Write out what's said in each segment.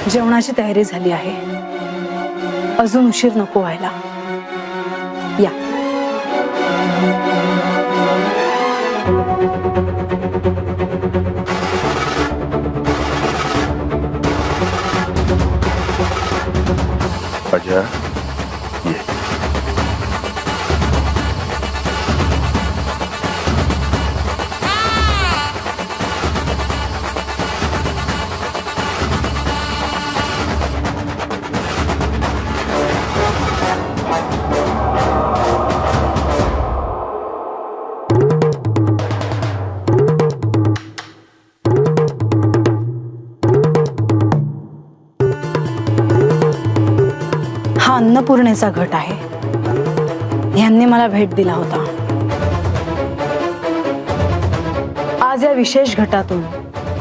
जेवणाची तयारी झाली आहे, अजून उशीर नको व्हायला. या. अजा, ये. हा अन्नपूर्णेचा घट आहे. यांनी मला भेट दिला होता. आज या विशेष घटातून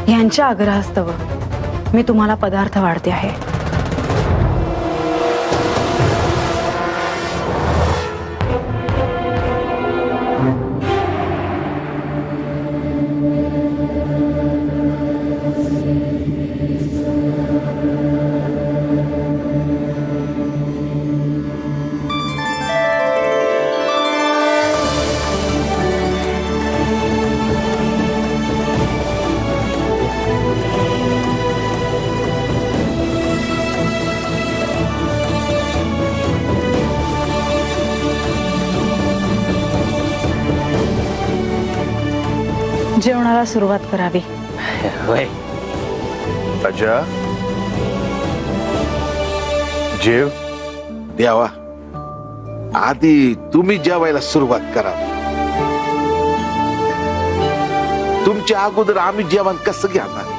यांच्या आग्रहास्तव मी तुम्हाला पदार्थ वाढते आहे. जेवणाला सुरुवात करावी. होय. अजा, जेव. देवा, आधी तुम्ही जेवायला सुरुवात करा. तुमच्या अगोदर आम्ही जेवण कसं घेणार?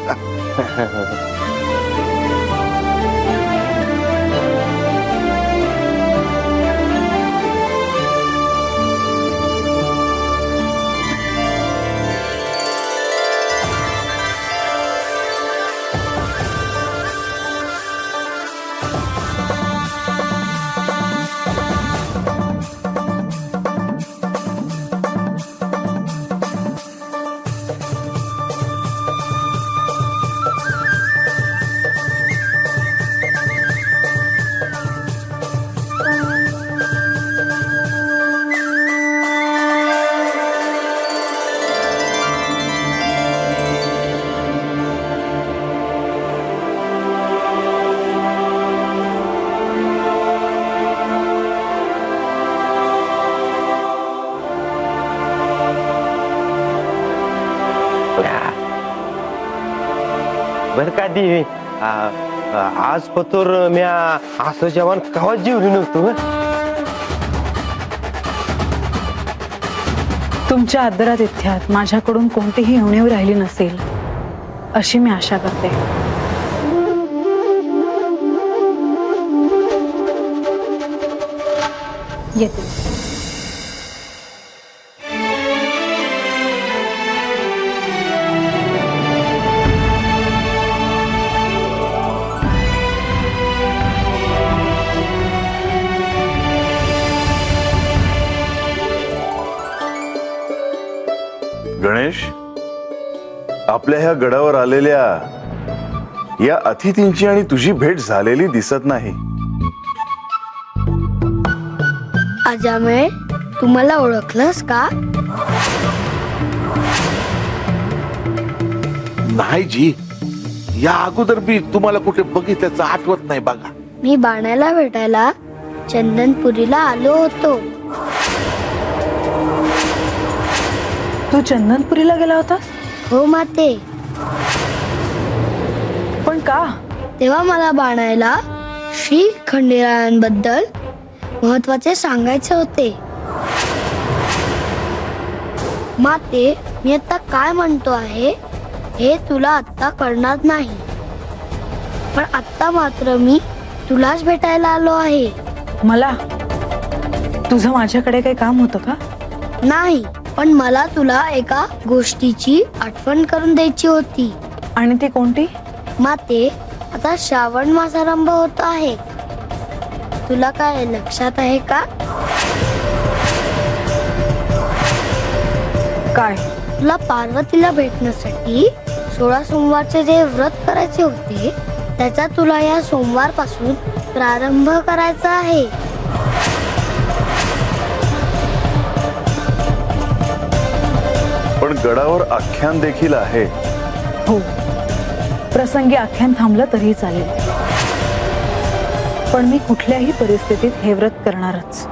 बर का देवी, आज पतोर म्या असं जेवण कवा जेवली नव्हतं. तुमच्या आदरातिथ्यात माझ्याकडून कोणतीही उणीव राहिली नसेल अशी मी आशा करते. येते. गणेश, आपल्या ह्या गडावर आलेल्या या अतिथींची आणि तुझी भेट झालेली दिसत नाही. अजामेळ, तुम्हाला ओळखलंस का? नाही जी, या अगोदर मी तुम्हाला कुठे बघितल्याचं आठवत नाही बघा. मी बाणाला भेटायला चंदनपुरीला आलो होतो. तू चंदनपुरीला गेला होतास? हो माते. पण का? तेव्हा मला बाणाला श्री खंडेरायांबद्दल महत्वाचे सांगायचे होते. माते, मी आता काय म्हणतो आहे हे तुला आता कळणार नाही, पण आता मात्र मी तुलाच भेटायला आलो आहे. मला? तुझं माझ्याकडे काही काम होतं का? नाही, पण मला तुला एका गोष्टीची आठवण करून द्यायची होती. आणि ती कोणती? माते, आता श्रावण मास आरंभ होत आहे. तुला काय लक्षात आहे का? काय? तुला पार्वतीला भेटण्यासाठी 16 सोमवारचे जे व्रत करायचे होते त्याचा तुला या सोमवारपासून प्रारंभ करायचा आहे. पण गडावर आख्यान देखील आहे. हो, प्रसंगी आख्यान थांबलं तरीही चालेल, पण मी कुठल्याही परिस्थितीत हे व्रत करणारच.